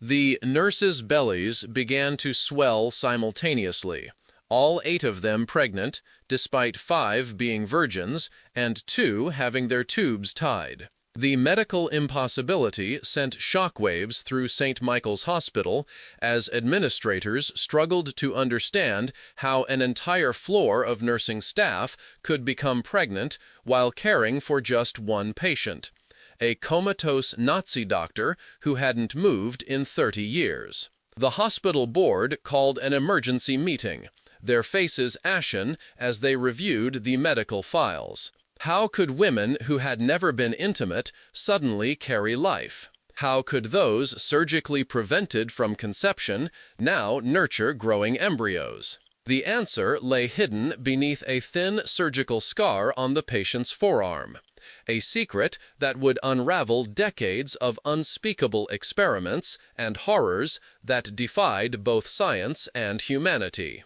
The nurses' bellies began to swell simultaneously, all 8 of them pregnant, despite 5 being virgins and 2 having their tubes tied. The medical impossibility sent shockwaves through St. Michael's Hospital as administrators struggled to understand how an entire floor of nursing staff could become pregnant while caring for just one patient, a comatose Nazi doctor who hadn't moved in 30 years. The hospital board called an emergency meeting, their faces ashen as they reviewed the medical files. How could women who had never been intimate suddenly carry life? How could those surgically prevented from conception now nurture growing embryos? The answer lay hidden beneath a thin surgical scar on the patient's forearm, a secret that would unravel decades of unspeakable experiments and horrors that defied both science and humanity.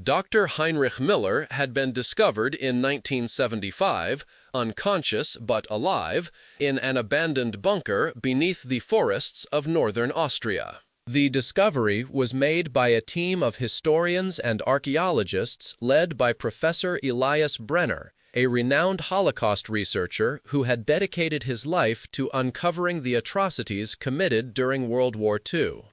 Dr. Heinrich Miller had been discovered in 1975, unconscious but alive, in an abandoned bunker beneath the forests of northern Austria. The discovery was made by a team of historians and archaeologists led by Professor Elias Brenner, a renowned Holocaust researcher who had dedicated his life to uncovering the atrocities committed during World War II.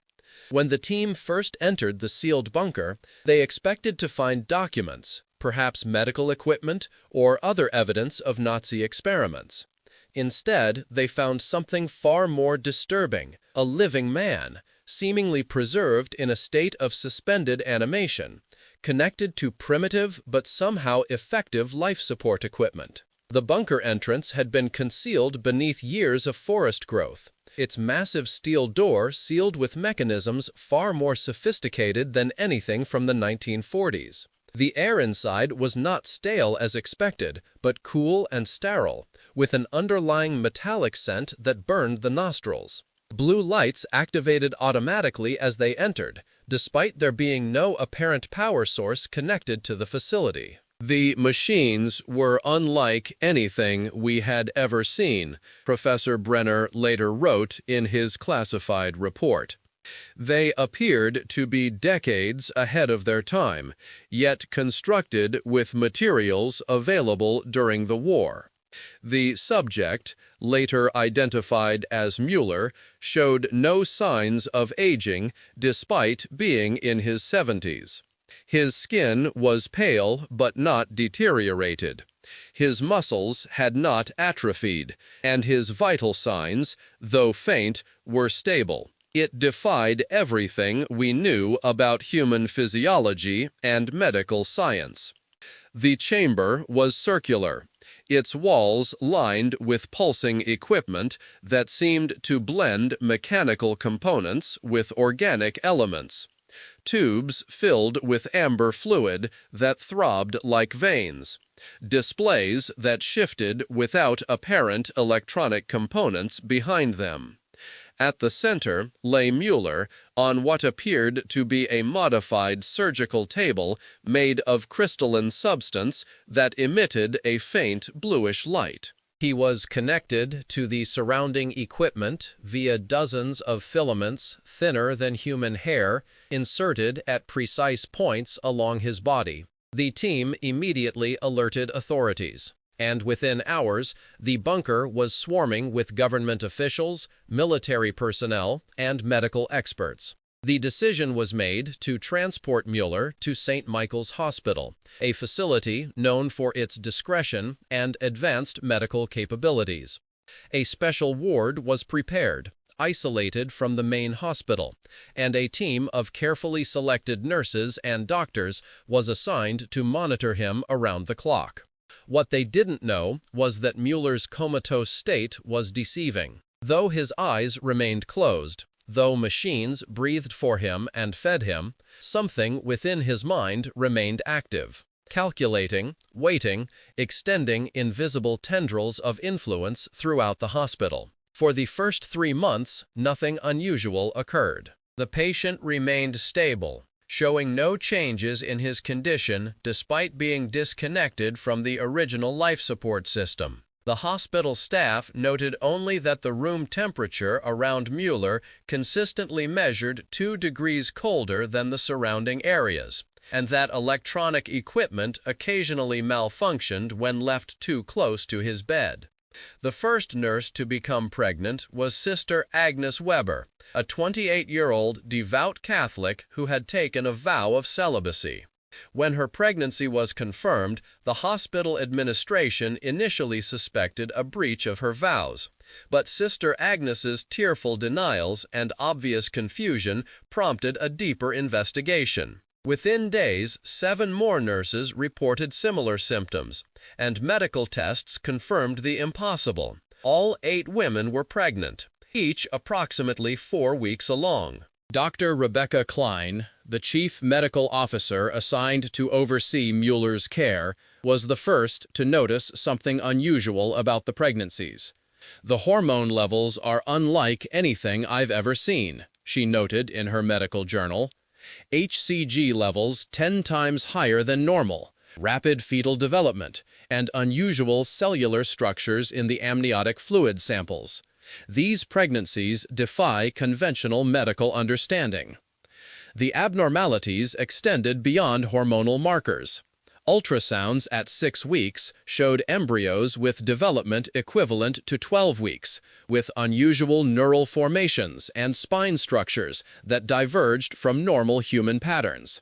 When the team first entered the sealed bunker, they expected to find documents, perhaps medical equipment or other evidence of Nazi experiments. Instead, they found something far more disturbing, a living man, seemingly preserved in a state of suspended animation, connected to primitive but somehow effective life support equipment. The bunker entrance had been concealed beneath years of forest growth, its massive steel door sealed with mechanisms far more sophisticated than anything from the 1940s. The air inside was not stale as expected, but cool and sterile, with an underlying metallic scent that burned the nostrils. Blue lights activated automatically as they entered, despite there being no apparent power source connected to the facility. The machines were unlike anything we had ever seen, Professor Brenner later wrote in his classified report. They appeared to be decades ahead of their time, yet constructed with materials available during the war. The subject, later identified as Mueller, showed no signs of aging despite being in his 70s. His skin was pale but not deteriorated. His muscles had not atrophied, and his vital signs, though faint, were stable. It defied everything we knew about human physiology and medical science. The chamber was circular, its walls lined with pulsing equipment that seemed to blend mechanical components with organic elements. Tubes filled with amber fluid that throbbed like veins. Displays that shifted without apparent electronic components behind them. At the center lay Mueller on what appeared to be a modified surgical table made of crystalline substance that emitted a faint bluish light. He was connected to the surrounding equipment via dozens of filaments thinner than human hair inserted at precise points along his body. The team immediately alerted authorities, and within hours, the bunker was swarming with government officials, military personnel, and medical experts. The decision was made to transport Mueller to St. Michael's Hospital, a facility known for its discretion and advanced medical capabilities. A special ward was prepared, isolated from the main hospital, and a team of carefully selected nurses and doctors was assigned to monitor him around the clock. What they didn't know was that Mueller's comatose state was deceiving. Though his eyes remained closed, though machines breathed for him and fed him, something within his mind remained active, calculating, waiting, extending invisible tendrils of influence throughout the hospital. For the first 3 months, nothing unusual occurred. The patient remained stable, showing no changes in his condition despite being disconnected from the original life support system. The hospital staff noted only that the room temperature around Mueller consistently measured 2 degrees colder than the surrounding areas, and that electronic equipment occasionally malfunctioned when left too close to his bed. The first nurse to become pregnant was Sister Agnes Weber, a 28-year-old devout Catholic who had taken a vow of celibacy. When her pregnancy was confirmed, the hospital administration initially suspected a breach of her vows, but Sister Agnes's tearful denials and obvious confusion prompted a deeper investigation. Within days, 7 more nurses reported similar symptoms, and medical tests confirmed the impossible. All 8 women were pregnant, each approximately 4 weeks along. Dr. Rebecca Klein, the chief medical officer assigned to oversee Mueller's care, was the first to notice something unusual about the pregnancies. "The hormone levels are unlike anything I've ever seen," she noted in her medical journal. "HCG levels 10 times higher than normal, rapid fetal development, and unusual cellular structures in the amniotic fluid samples. These pregnancies defy conventional medical understanding." The abnormalities extended beyond hormonal markers. Ultrasounds at 6 weeks showed embryos with development equivalent to 12 weeks, with unusual neural formations and spine structures that diverged from normal human patterns.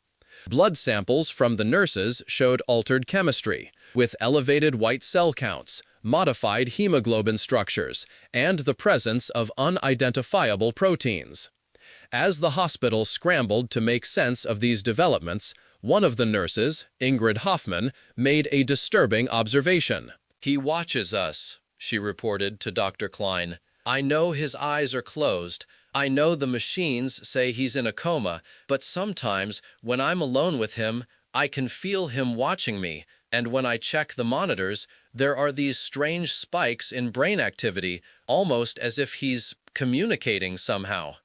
Blood samples from the nurses showed altered chemistry, with elevated white cell counts, modified hemoglobin structures, and the presence of unidentifiable proteins. As the hospital scrambled to make sense of these developments, one of the nurses, Ingrid Hoffman, made a disturbing observation. "He watches us," she reported to Dr. Klein. "I know his eyes are closed. I know the machines say he's in a coma, but sometimes, when I'm alone with him, I can feel him watching me, and when I check the monitors, there are these strange spikes in brain activity, almost as if he's communicating somehow."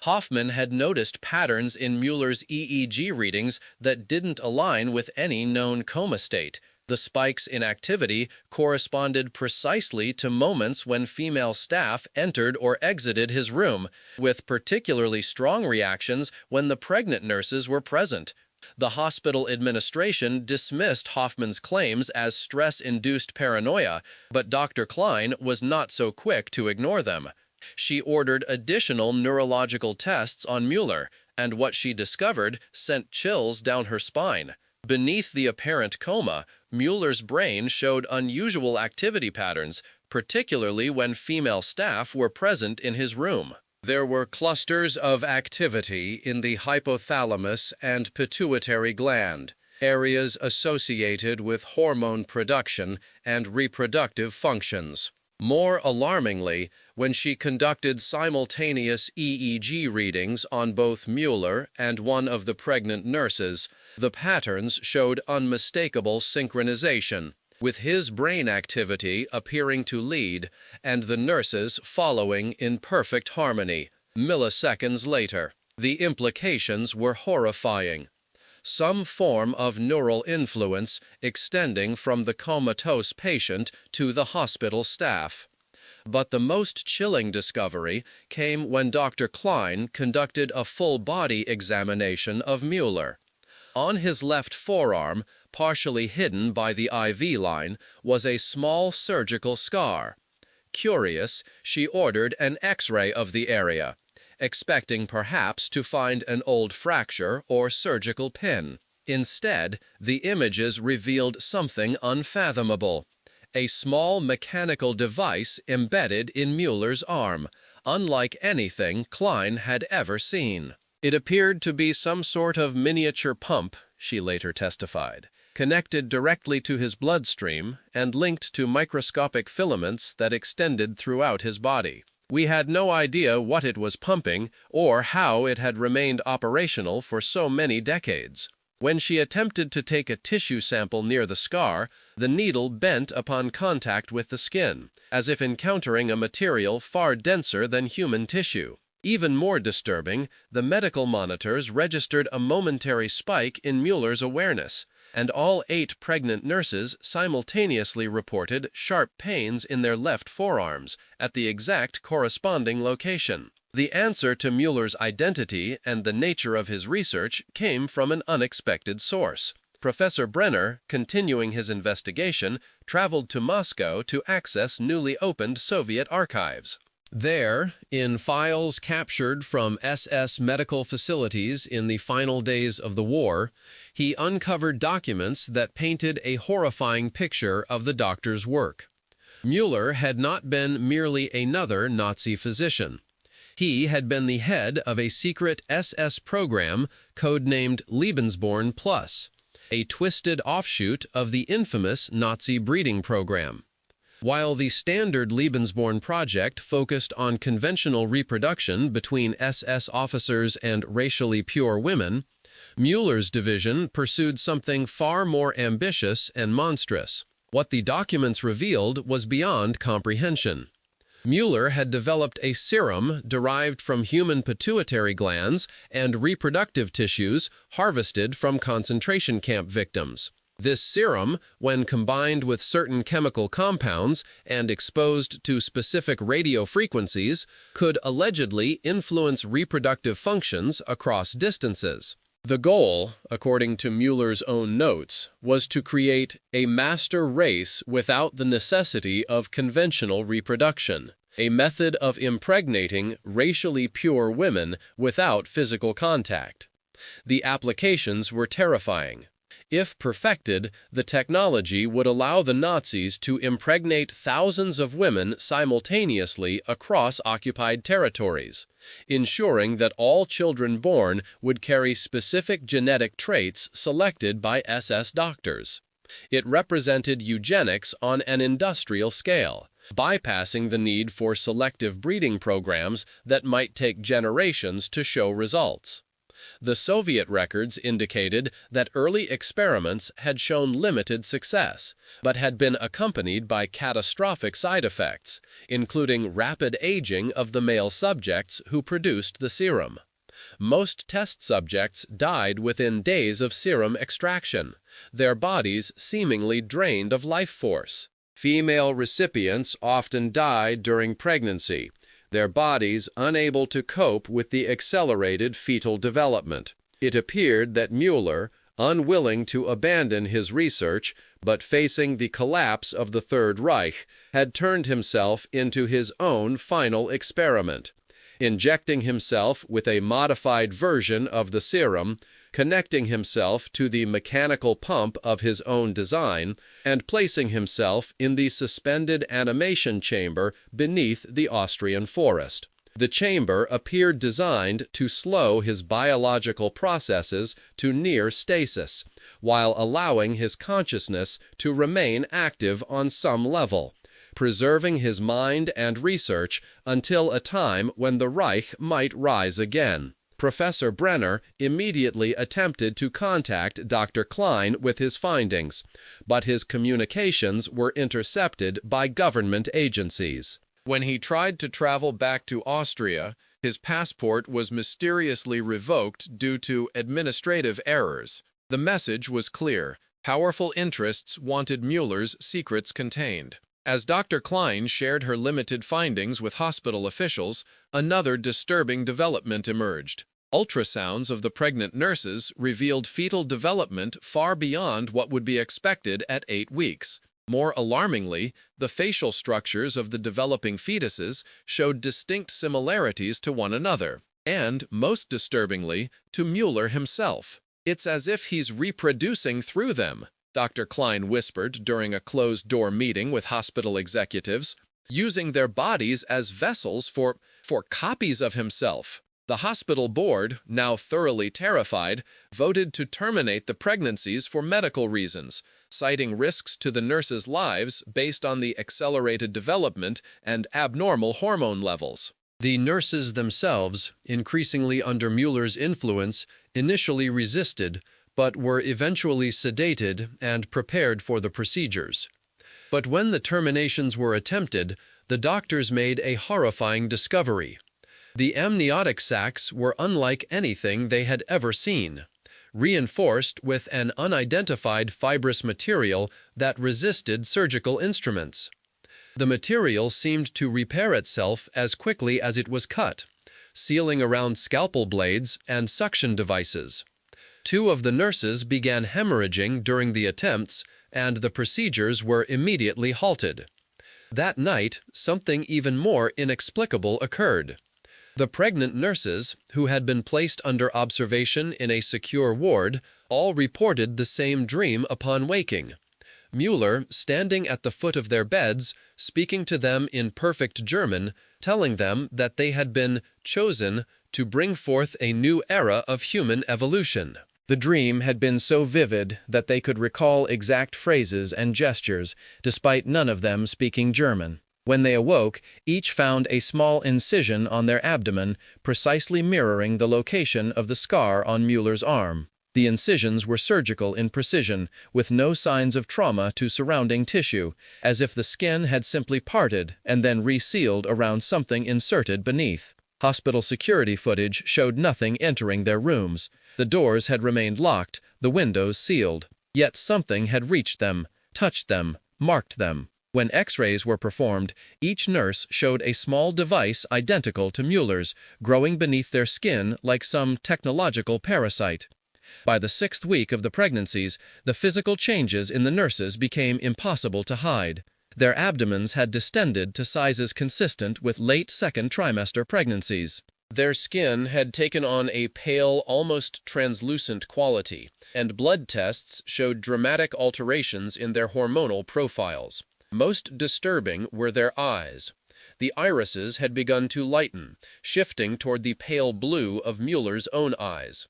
Hoffman had noticed patterns in Mueller's EEG readings that didn't align with any known coma state. The spikes in activity corresponded precisely to moments when female staff entered or exited his room, with particularly strong reactions when the pregnant nurses were present. The hospital administration dismissed Hoffman's claims as stress-induced paranoia, but Dr. Klein was not so quick to ignore them. She ordered additional neurological tests on Mueller, and what she discovered sent chills down her spine. Beneath the apparent coma, Mueller's brain showed unusual activity patterns, particularly when female staff were present in his room. There were clusters of activity in the hypothalamus and pituitary gland, areas associated with hormone production and reproductive functions. More alarmingly, when she conducted simultaneous EEG readings on both Mueller and one of the pregnant nurses, the patterns showed unmistakable synchronization, with his brain activity appearing to lead and the nurses following in perfect harmony. Milliseconds later, the implications were horrifying. Some form of neural influence extending from the comatose patient to the hospital staff. But the most chilling discovery came when Dr. Klein conducted a full-body examination of Mueller. On his left forearm, partially hidden by the IV line, was a small surgical scar. Curious, she ordered an X-ray of the area, expecting perhaps to find an old fracture or surgical pin. Instead, the images revealed something unfathomable. A small mechanical device embedded in Mueller's arm, unlike anything Klein had ever seen. It appeared to be some sort of miniature pump, she later testified, connected directly to his bloodstream and linked to microscopic filaments that extended throughout his body. "We had no idea what it was pumping or how it had remained operational for so many decades. When she attempted to take a tissue sample near the scar, the needle bent upon contact with the skin, as if encountering a material far denser than human tissue. Even more disturbing, the medical monitors registered a momentary spike in Mueller's awareness, and all 8 pregnant nurses simultaneously reported sharp pains in their left forearms at the exact corresponding location. The answer to Mueller's identity and the nature of his research came from an unexpected source. Professor Brenner, continuing his investigation, traveled to Moscow to access newly opened Soviet archives. There, in files captured from SS medical facilities in the final days of the war, he uncovered documents that painted a horrifying picture of the doctor's work. Mueller had not been merely another Nazi physician. He had been the head of a secret SS program codenamed Lebensborn Plus, a twisted offshoot of the infamous Nazi breeding program. While the standard Lebensborn project focused on conventional reproduction between SS officers and racially pure women, Mueller's division pursued something far more ambitious and monstrous. What the documents revealed was beyond comprehension. Mueller had developed a serum derived from human pituitary glands and reproductive tissues harvested from concentration camp victims. This serum, when combined with certain chemical compounds and exposed to specific radio frequencies, could allegedly influence reproductive functions across distances. The goal, according to Mueller's own notes, was to create a master race without the necessity of conventional reproduction, a method of impregnating racially pure women without physical contact. The applications were terrifying. If perfected, the technology would allow the Nazis to impregnate thousands of women simultaneously across occupied territories, ensuring that all children born would carry specific genetic traits selected by SS doctors. It represented eugenics on an industrial scale, bypassing the need for selective breeding programs that might take generations to show results. The Soviet records indicated that early experiments had shown limited success, but had been accompanied by catastrophic side effects, including rapid aging of the male subjects who produced the serum. Most test subjects died within days of serum extraction, their bodies seemingly drained of life force. Female recipients often died during pregnancy, their bodies unable to cope with the accelerated fetal development. It appeared that Mueller, unwilling to abandon his research, but facing the collapse of the Third Reich, had turned himself into his own final experiment, injecting himself with a modified version of the serum, connecting himself to the mechanical pump of his own design, and placing himself in the suspended animation chamber beneath the Austrian forest. The chamber appeared designed to slow his biological processes to near stasis, while allowing his consciousness to remain active on some level, preserving his mind and research until a time when the Reich might rise again. Professor Brenner immediately attempted to contact Dr. Klein with his findings, but his communications were intercepted by government agencies. When he tried to travel back to Austria, his passport was mysteriously revoked due to administrative errors. The message was clear: powerful interests wanted Mueller's secrets contained. As Dr. Klein shared her limited findings with hospital officials, another disturbing development emerged. Ultrasounds of the pregnant nurses revealed fetal development far beyond what would be expected at 8 weeks. More alarmingly, the facial structures of the developing fetuses showed distinct similarities to one another, and, most disturbingly, to Mueller himself. "It's as if he's reproducing through them," Dr. Klein whispered during a closed-door meeting with hospital executives, "using their bodies as vessels for copies of himself." The hospital board, now thoroughly terrified, voted to terminate the pregnancies for medical reasons, citing risks to the nurses' lives based on the accelerated development and abnormal hormone levels. The nurses themselves, increasingly under Mueller's influence, initially resisted, but were eventually sedated and prepared for the procedures. But when the terminations were attempted, the doctors made a horrifying discovery. The amniotic sacs were unlike anything they had ever seen, reinforced with an unidentified fibrous material that resisted surgical instruments. The material seemed to repair itself as quickly as it was cut, sealing around scalpel blades and suction devices. 2 of the nurses began hemorrhaging during the attempts, and the procedures were immediately halted. That night, something even more inexplicable occurred. The pregnant nurses, who had been placed under observation in a secure ward, all reported the same dream upon waking. Mueller, standing at the foot of their beds, speaking to them in perfect German, telling them that they had been chosen to bring forth a new era of human evolution. The dream had been so vivid that they could recall exact phrases and gestures, despite none of them speaking German. When they awoke, each found a small incision on their abdomen, precisely mirroring the location of the scar on Mueller's arm. The incisions were surgical in precision, with no signs of trauma to surrounding tissue, as if the skin had simply parted and then resealed around something inserted beneath. Hospital security footage showed nothing entering their rooms. The doors had remained locked, the windows sealed. Yet something had reached them, touched them, marked them. When X-rays were performed, each nurse showed a small device identical to Mueller's, growing beneath their skin like some technological parasite. By the 6th week of the pregnancies, the physical changes in the nurses became impossible to hide. Their abdomens had distended to sizes consistent with late 2nd trimester pregnancies. Their skin had taken on a pale, almost translucent quality, and blood tests showed dramatic alterations in their hormonal profiles. Most disturbing were their eyes. The irises had begun to lighten, shifting toward the pale blue of Mueller's own eyes.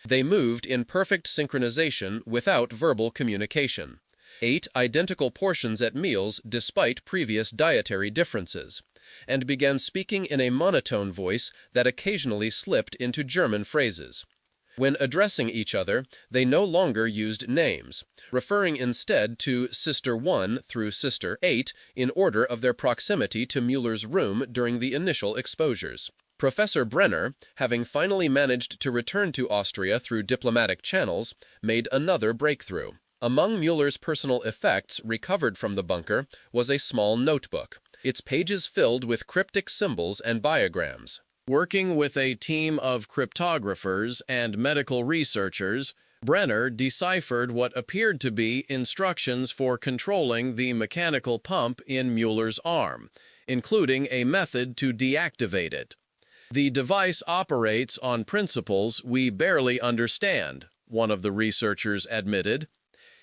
They moved in perfect synchronization without verbal communication. 8 identical portions at meals despite previous dietary differences, and began speaking in a monotone voice that occasionally slipped into German phrases. When addressing each other, they no longer used names, referring instead to Sister 1 through Sister 8 in order of their proximity to Mueller's room during the initial exposures. Professor Brenner, having finally managed to return to Austria through diplomatic channels, made another breakthrough. Among Mueller's personal effects recovered from the bunker was a small notebook, its pages filled with cryptic symbols and biograms. Working with a team of cryptographers and medical researchers, Brenner deciphered what appeared to be instructions for controlling the mechanical pump in Mueller's arm, including a method to deactivate it. "The device operates on principles we barely understand," one of the researchers admitted.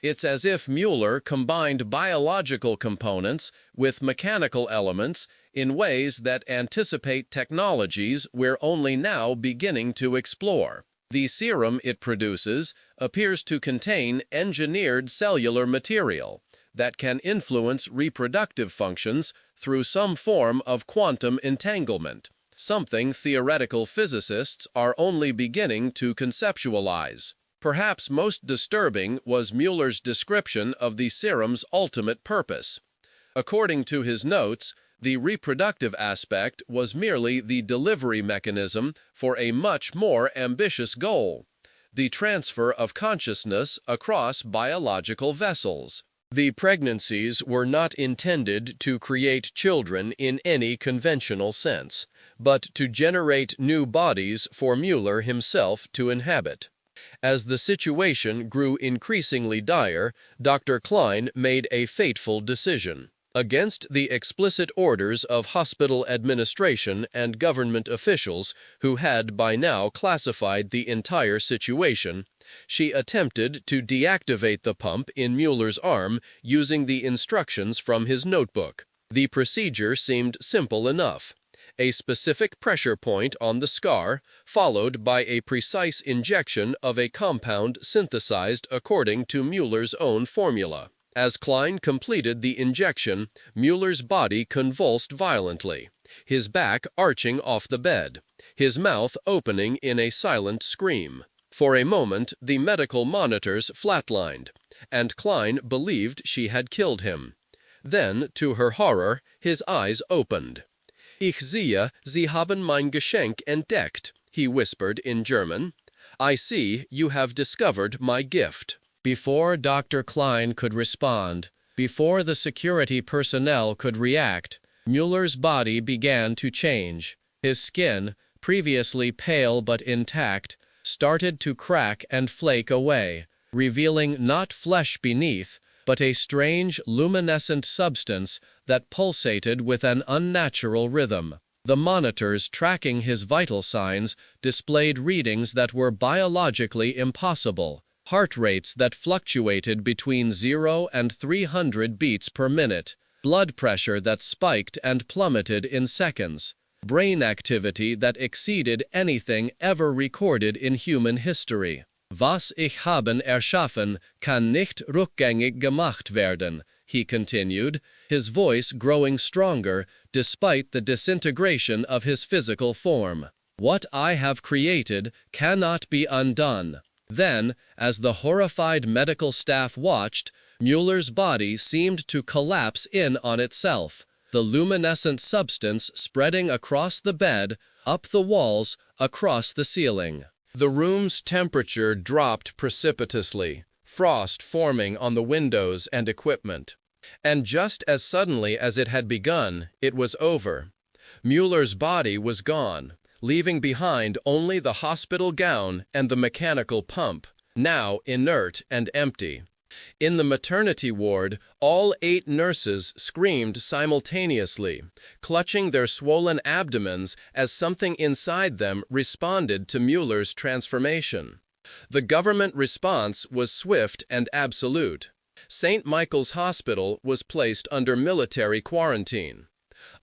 "It's as if Mueller combined biological components with mechanical elements in ways that anticipate technologies we're only now beginning to explore. The serum it produces appears to contain engineered cellular material that can influence reproductive functions through some form of quantum entanglement, something theoretical physicists are only beginning to conceptualize." Perhaps most disturbing was Mueller's description of the serum's ultimate purpose. According to his notes, the reproductive aspect was merely the delivery mechanism for a much more ambitious goal: the transfer of consciousness across biological vessels. The pregnancies were not intended to create children in any conventional sense, but to generate new bodies for Mueller himself to inhabit. As the situation grew increasingly dire, Dr. Klein made a fateful decision. Against the explicit orders of hospital administration and government officials who had by now classified the entire situation, she attempted to deactivate the pump in Mueller's arm using the instructions from his notebook. The procedure seemed simple enough: a specific pressure point on the scar, followed by a precise injection of a compound synthesized according to Mueller's own formula. As Klein completed the injection, Mueller's body convulsed violently, his back arching off the bed, his mouth opening in a silent scream. For a moment, the medical monitors flatlined, and Klein believed she had killed him. Then, to her horror, his eyes opened. Ich sehe, Sie haben mein Geschenk entdeckt, he whispered in German. I see you have discovered my gift. Before Dr. Klein could respond, before the security personnel could react, Mueller's body began to change. His skin, previously pale but intact, started to crack and flake away, revealing not flesh beneath, but a strange, luminescent substance that pulsated with an unnatural rhythm. The monitors tracking his vital signs displayed readings that were biologically impossible, heart rates that fluctuated between 0 and 300 beats per minute, blood pressure that spiked and plummeted in seconds, brain activity that exceeded anything ever recorded in human history. Was ich haben erschaffen, kann nicht rückgängig gemacht werden, he continued, his voice growing stronger despite the disintegration of his physical form. What I have created cannot be undone. Then, as the horrified medical staff watched, Mueller's body seemed to collapse in on itself, the luminescent substance spreading across the bed, up the walls, across the ceiling. The room's temperature dropped precipitously, frost forming on the windows and equipment. And just as suddenly as it had begun, it was over. Mueller's body was gone, leaving behind only the hospital gown and the mechanical pump, now inert and empty. In the maternity ward, all 8 nurses screamed simultaneously, clutching their swollen abdomens as something inside them responded to Mueller's transformation. The government response was swift and absolute. St. Michael's Hospital was placed under military quarantine.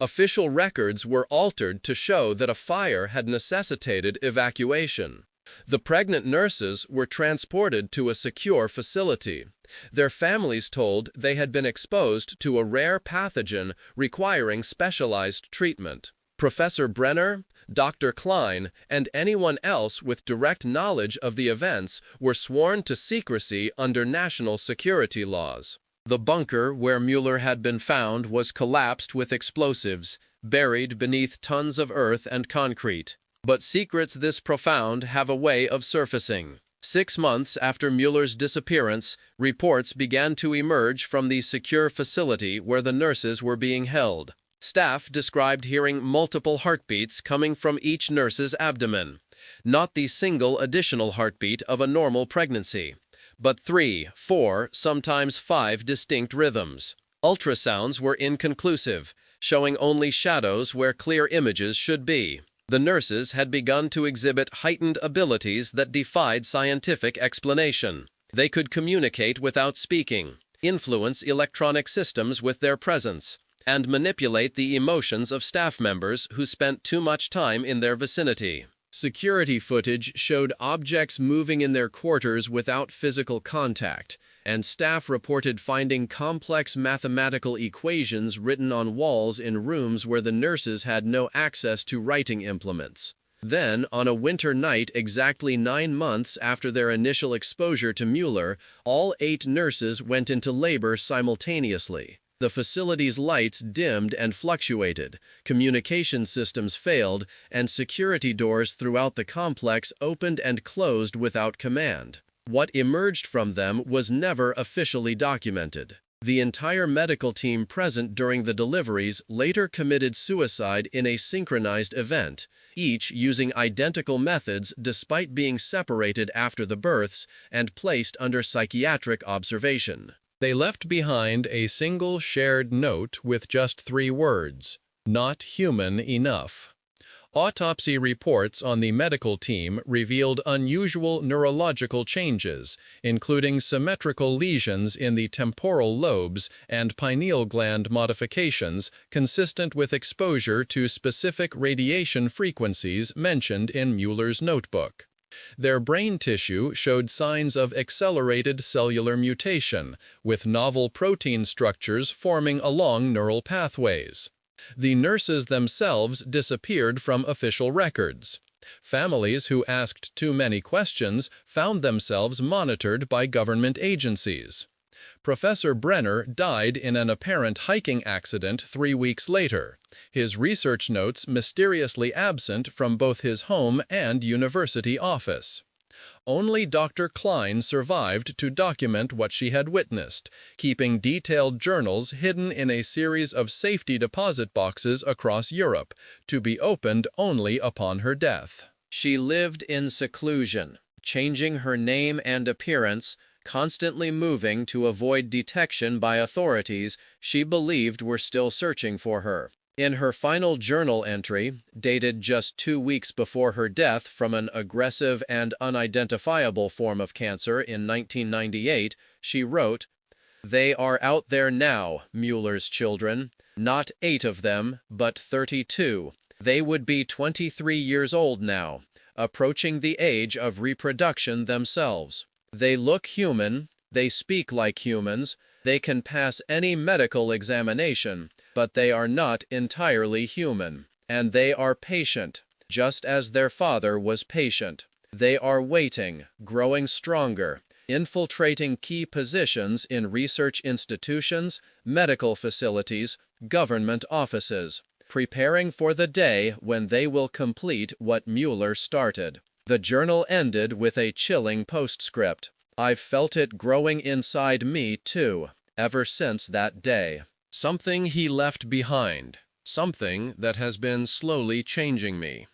Official records were altered to show that a fire had necessitated evacuation. The pregnant nurses were transported to a secure facility. Their families told they had been exposed to a rare pathogen requiring specialized treatment. Professor Brenner, Dr. Klein, and anyone else with direct knowledge of the events were sworn to secrecy under national security laws. The bunker where Mueller had been found was collapsed with explosives, buried beneath tons of earth and concrete. But secrets this profound have a way of surfacing. 6 months after Mueller's disappearance, reports began to emerge from the secure facility where the nurses were being held. Staff described hearing multiple heartbeats coming from each nurse's abdomen, not the single additional heartbeat of a normal pregnancy, but 3, 4, sometimes 5 distinct rhythms. Ultrasounds were inconclusive, showing only shadows where clear images should be. The nurses had begun to exhibit heightened abilities that defied scientific explanation. They could communicate without speaking, influence electronic systems with their presence, and manipulate the emotions of staff members who spent too much time in their vicinity. Security footage showed objects moving in their quarters without physical contact, and staff reported finding complex mathematical equations written on walls in rooms where the nurses had no access to writing implements. Then, on a winter night exactly 9 months after their initial exposure to Mueller, all 8 nurses went into labor simultaneously. The facility's lights dimmed and fluctuated, communication systems failed, and security doors throughout the complex opened and closed without command. What emerged from them was never officially documented. The entire medical team present during the deliveries later committed suicide in a synchronized event, each using identical methods despite being separated after the births and placed under psychiatric observation. They left behind a single shared note with just 3 words: "Not human enough." Autopsy reports on the medical team revealed unusual neurological changes, including symmetrical lesions in the temporal lobes and pineal gland modifications consistent with exposure to specific radiation frequencies mentioned in Mueller's notebook. Their brain tissue showed signs of accelerated cellular mutation, with novel protein structures forming along neural pathways. The nurses themselves disappeared from official records. Families who asked too many questions found themselves monitored by government agencies. Professor Brenner died in an apparent hiking accident 3 weeks later, his research notes mysteriously absent from both his home and university office. Only Dr. Klein survived to document what she had witnessed, keeping detailed journals hidden in a series of safety deposit boxes across Europe, to be opened only upon her death. She lived in seclusion, changing her name and appearance, constantly moving to avoid detection by authorities she believed were still searching for her. In her final journal entry, dated just 2 weeks before her death from an aggressive and unidentifiable form of cancer in 1998, she wrote, "They are out there now, Mueller's children. Not 8 of them, but 32. They would be 23 years old now, approaching the age of reproduction themselves. They look human, they speak like humans, they can pass any medical examination, but they are not entirely human. And they are patient, just as their father was patient. They are waiting, growing stronger, infiltrating key positions in research institutions, medical facilities, government offices, preparing for the day when they will complete what Mueller started." The journal ended with a chilling postscript. "I've felt it growing inside me, too, ever since that day." Something he left behind, something that has been slowly changing me.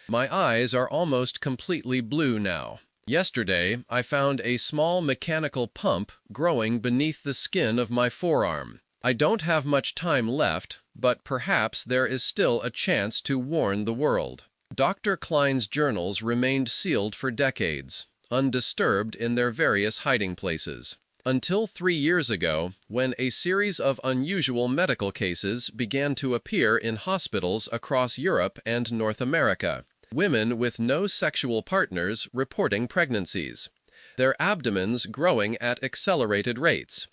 My eyes are almost completely blue now. Yesterday, I found a small mechanical pump growing beneath the skin of my forearm. I don't have much time left, but perhaps there is still a chance to warn the world. Dr. Klein's journals remained sealed for decades, undisturbed in their various hiding places, until 3 years ago, when a series of unusual medical cases began to appear in hospitals across Europe and North America. Women with no sexual partners reporting pregnancies, their abdomens growing at accelerated rates,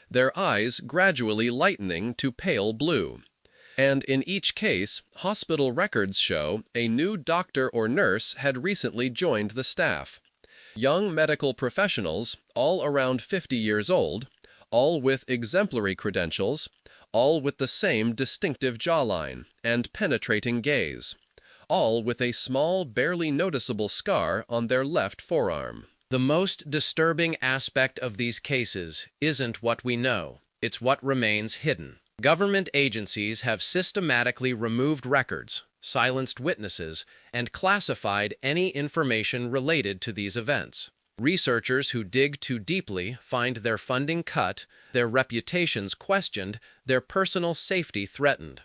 their eyes gradually lightening to pale blue. And in each case, hospital records show a new doctor or nurse had recently joined the staff. Young medical professionals, all around 50 years old, all with exemplary credentials, all with the same distinctive jawline and penetrating gaze, all with a small, barely noticeable scar on their left forearm. The most disturbing aspect of these cases isn't what we know, it's what remains hidden. Government agencies have systematically removed records, silenced witnesses, and classified any information related to these events. Researchers who dig too deeply find their funding cut, their reputations questioned, their personal safety threatened.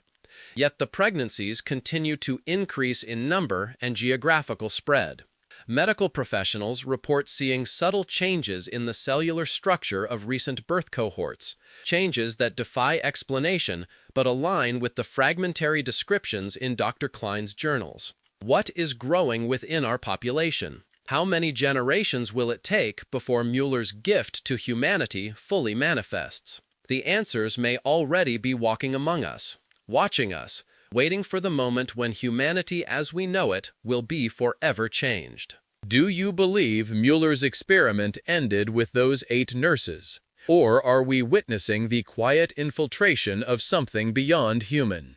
Yet the pregnancies continue to increase in number and geographical spread. Medical professionals report seeing subtle changes in the cellular structure of recent birth cohorts, changes that defy explanation but align with the fragmentary descriptions in Dr. Klein's journals. What is growing within our population? How many generations will it take before Mueller's gift to humanity fully manifests? The answers may already be walking among us, watching us, waiting for the moment when humanity as we know it will be forever changed. Do you believe Mueller's experiment ended with those 8 nurses? Or are we witnessing the quiet infiltration of something beyond human?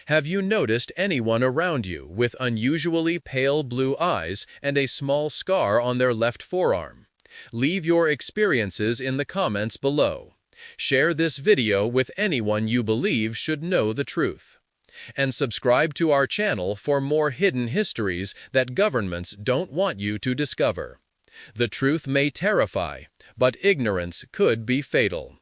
Have you noticed anyone around you with unusually pale blue eyes and a small scar on their left forearm? Leave your experiences in the comments below. Share this video with anyone you believe should know the truth. And subscribe to our channel for more hidden histories that governments don't want you to discover. The truth may terrify, but ignorance could be fatal.